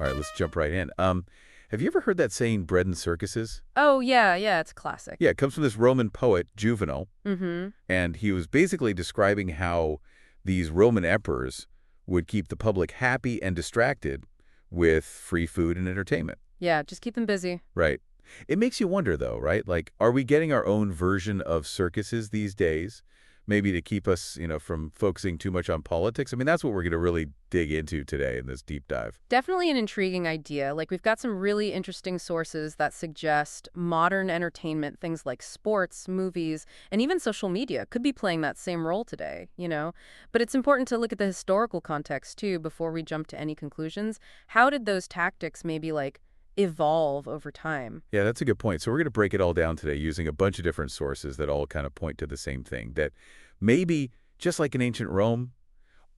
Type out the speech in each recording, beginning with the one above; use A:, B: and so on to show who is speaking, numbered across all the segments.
A: All right, let's jump right in. Have you ever heard that saying, bread and circuses?
B: Oh, yeah, yeah, it's a classic.
A: Yeah, it comes from this Roman poet, Juvenal,
B: Mm-hmm.
A: and he was basically describing how these Roman emperors would keep the public happy and distracted with free food and entertainment.
B: Yeah, just keep them busy.
A: Right. It makes you wonder, though, right? Like, are we getting our own version of circuses these days? Maybe to keep us, from focusing too much on politics? I mean, that's what we're going to really dig into today in this deep dive.
B: Definitely an intriguing idea. Like, we've got some really interesting sources that suggest modern entertainment, things like sports, movies, and even social media could be playing that same role today, you know? But it's important to look at the historical context, too, before we jump to any conclusions. How did those tactics maybe, like, evolve over time?
A: Yeah, that's a good point. So we're going to break it all down today using a bunch of different sources that all kind of point to the same thing, that maybe, just like in ancient Rome,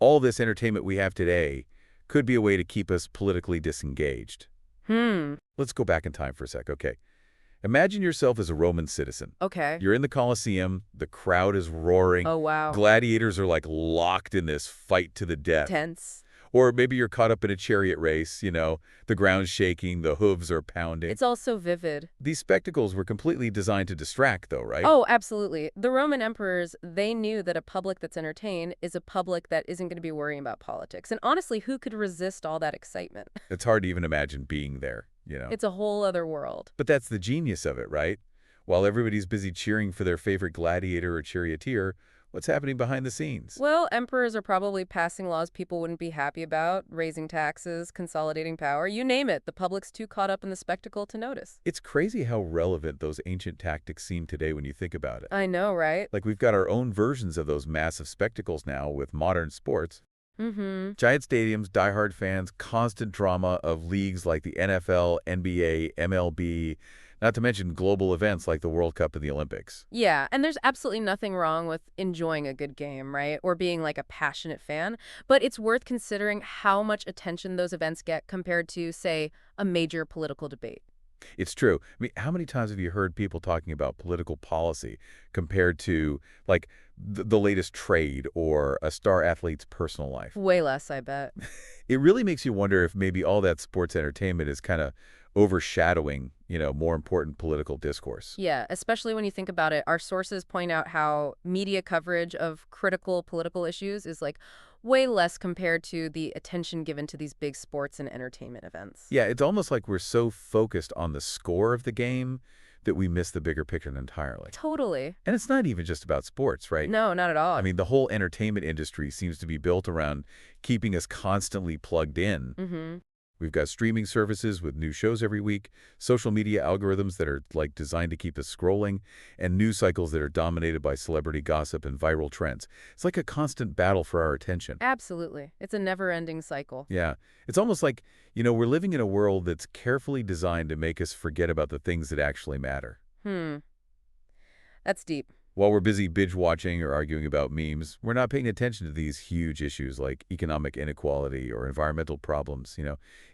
A: all this entertainment we have today could be a way to keep us politically disengaged.
B: Hmm.
A: Let's go back in time for a sec. Okay. Imagine yourself as a Roman citizen.
B: Okay.
A: You're in the Colosseum, the crowd is roaring,
B: Oh, wow.
A: gladiators are like locked in this fight to the death.
B: Tense.
A: Or maybe you're caught up in a chariot race, the ground's shaking, the hooves are pounding.
B: It's all so vivid.
A: These spectacles were completely designed to distract, though, right?
B: Oh, absolutely. The Roman emperors, they knew that a public that's entertained is a public that isn't going to be worrying about politics. And honestly, who could resist all that excitement?
A: It's hard to even imagine being there.
B: It's a whole other world.
A: But that's the genius of it, right? While everybody's busy cheering for their favorite gladiator or charioteer, what's happening behind the scenes?
B: Well, emperors are probably passing laws people wouldn't be happy about, raising taxes, consolidating power, you name it. The public's too caught up in the spectacle to notice.
A: It's crazy how relevant those ancient tactics seem today when you think about it.
B: I know, right?
A: Like, we've got our own versions of those massive spectacles now with modern sports.
B: Mm-hmm.
A: Giant stadiums, diehard fans, constant drama of leagues like the NFL, NBA, MLB, not to mention global events like the World Cup and the Olympics.
B: Yeah, and there's absolutely nothing wrong with enjoying a good game, right? Or being like a passionate fan. But it's worth considering how much attention those events get compared to, say, a major political debate.
A: It's true. I mean, how many times have you heard people talking about political policy compared to, like, the latest trade or a star athlete's personal life?
B: Way less, I bet.
A: It really makes you wonder if maybe all that sports entertainment is kind of overshadowing, more important political discourse.
B: Yeah, especially when you think about it, our sources point out how media coverage of critical political issues is like way less compared to the attention given to these big sports and entertainment events.
A: Yeah, it's almost like we're so focused on the score of the game that we miss the bigger picture entirely.
B: Totally.
A: And it's not even just about sports, right?
B: No, not at all.
A: I mean, the whole entertainment industry seems to be built around keeping us constantly plugged in.
B: Mm-hmm.
A: We've got streaming services with new shows every week, social media algorithms that are like designed to keep us scrolling, and news cycles that are dominated by celebrity gossip and viral trends. It's like a constant battle for our attention.
B: Absolutely. It's a never-ending cycle.
A: Yeah. It's almost like, we're living in a world that's carefully designed to make us forget about the things that actually matter.
B: That's deep.
A: While we're busy binge-watching or arguing about memes, we're not paying attention to these huge issues like economic inequality or environmental problems.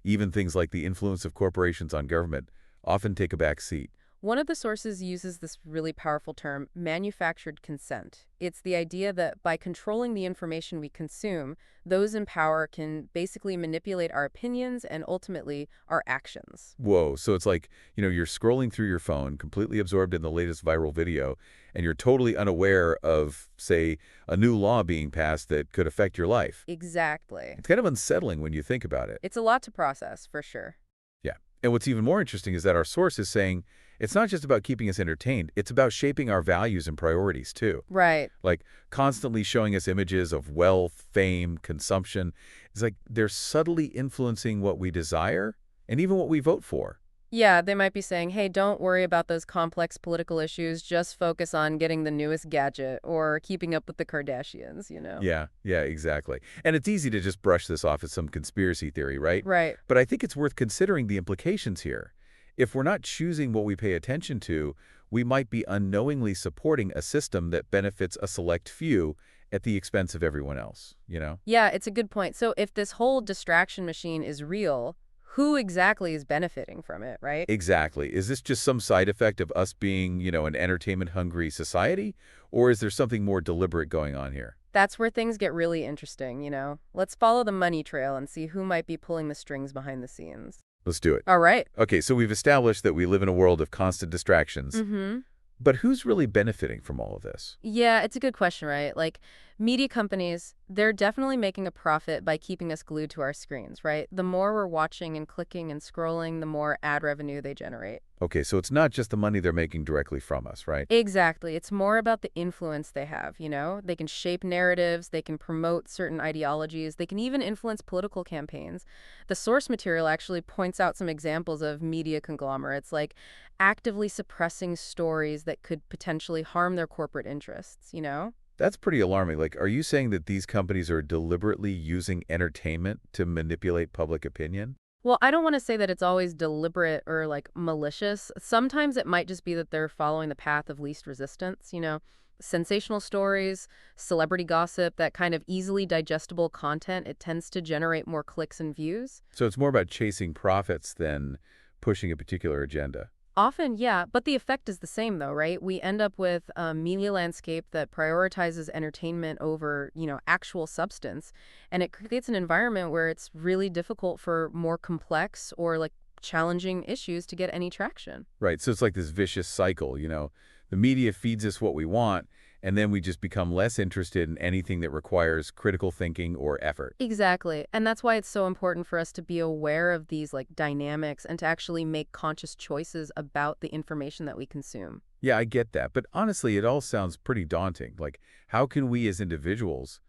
A: Even things like the influence of corporations on government often take a back seat.
B: One of the sources uses this really powerful term, manufactured consent. It's the idea that by controlling the information we consume, those in power can basically manipulate our opinions and ultimately our actions.
A: Whoa, so it's like, you're scrolling through your phone, completely absorbed in the latest viral video, and you're totally unaware of, say, a new law being passed that could affect your life.
B: Exactly.
A: It's kind of unsettling when you think about it.
B: It's a lot to process, for sure.
A: Yeah. And what's even more interesting is that our source is saying it's not just about keeping us entertained, it's about shaping our values and priorities, too.
B: Right.
A: Like, constantly showing us images of wealth, fame, consumption. It's like they're subtly influencing what we desire and even what we vote for.
B: Yeah, they might be saying, hey, don't worry about those complex political issues. Just focus on getting the newest gadget or keeping up with the Kardashians.
A: Yeah, exactly. And it's easy to just brush this off as some conspiracy theory, right?
B: Right.
A: But I think it's worth considering the implications here. If we're not choosing what we pay attention to, we might be unknowingly supporting a system that benefits a select few at the expense of everyone else.
B: Yeah, it's a good point. So if this whole distraction machine is real, who exactly is benefiting from it, right?
A: Exactly. Is this just some side effect of us being, an entertainment-hungry society? Or is there something more deliberate going on here?
B: That's where things get really interesting, you know? Let's follow the money trail and see who might be pulling the strings behind the scenes.
A: Let's do it.
B: All right.
A: Okay, so we've established that we live in a world of constant distractions.
B: Mm-hmm.
A: But who's really benefiting from all of this?
B: Yeah, it's a good question, right? Like, media companies, they're definitely making a profit by keeping us glued to our screens, right? The more we're watching and clicking and scrolling, the more ad revenue they generate.
A: Okay, so it's not just the money they're making directly from us, right?
B: Exactly. It's more about the influence they have, you know? They can shape narratives, they can promote certain ideologies, they can even influence political campaigns. The source material actually points out some examples of media conglomerates, like actively suppressing stories that could potentially harm their corporate interests, you know?
A: That's pretty alarming. Like, are you saying that these companies are deliberately using entertainment to manipulate public opinion?
B: Well, I don't want to say that it's always deliberate or like malicious. Sometimes it might just be that they're following the path of least resistance, you know? Sensational stories, celebrity gossip, that kind of easily digestible content, it tends to generate more clicks and views.
A: So it's more about chasing profits than pushing a particular agenda.
B: Often, yeah, but the effect is the same though, right? We end up with a media landscape that prioritizes entertainment over, actual substance, and it creates an environment where it's really difficult for more complex or like challenging issues to get any traction.
A: Right, so it's like this vicious cycle, The media feeds us what we want, and then we just become less interested in anything that requires critical thinking or effort.
B: Exactly. And that's why it's so important for us to be aware of these like dynamics and to actually make conscious choices about the information that we consume.
A: Yeah, I get that. But honestly, it all sounds pretty daunting. Like, how can we as individuals,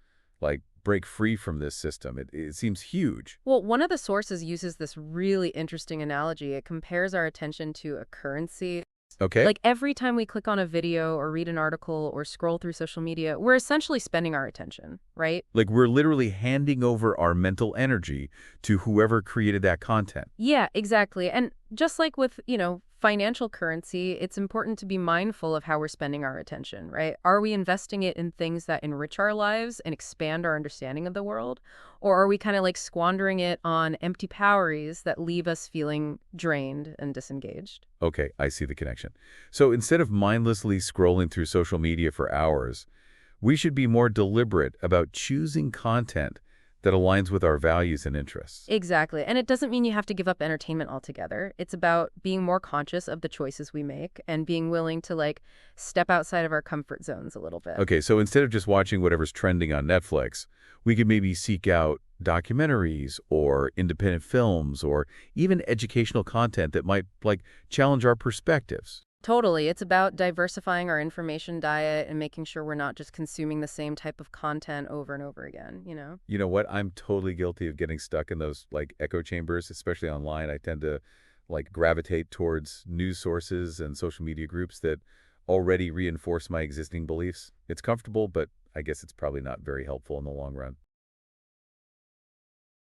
A: break free from this system? It seems huge.
B: Well, one of the sources uses this really interesting analogy. It compares our attention to a currency.
A: Okay?
B: Like every time we click on a video or read an article or scroll through social media, we're essentially spending our attention, right?
A: Like, we're literally handing over our mental energy to whoever created that content.
B: Yeah, exactly. And just like with, financial currency, it's important to be mindful of how we're spending our attention, right? Are we investing it in things that enrich our lives and expand our understanding of the world? Or are we kind of like squandering it on empty calories that leave us feeling drained and disengaged?
A: Okay, I see the connection. So instead of mindlessly scrolling through social media for hours, we should be more deliberate about choosing content that aligns with our values and interests.
B: Exactly. And it doesn't mean you have to give up entertainment altogether. It's about being more conscious of the choices we make and being willing to like step outside of our comfort zones a little bit.
A: Okay, so instead of just watching whatever's trending on Netflix, we could maybe seek out documentaries or independent films or even educational content that might, challenge our perspectives.
B: Totally. It's about diversifying our information diet and making sure we're not just consuming the same type of content over and over again, you know?
A: You know what? I'm totally guilty of getting stuck in those, echo chambers, especially online. I tend to, gravitate towards news sources and social media groups that already reinforce my existing beliefs. It's comfortable, but I guess it's probably not very helpful in the long run.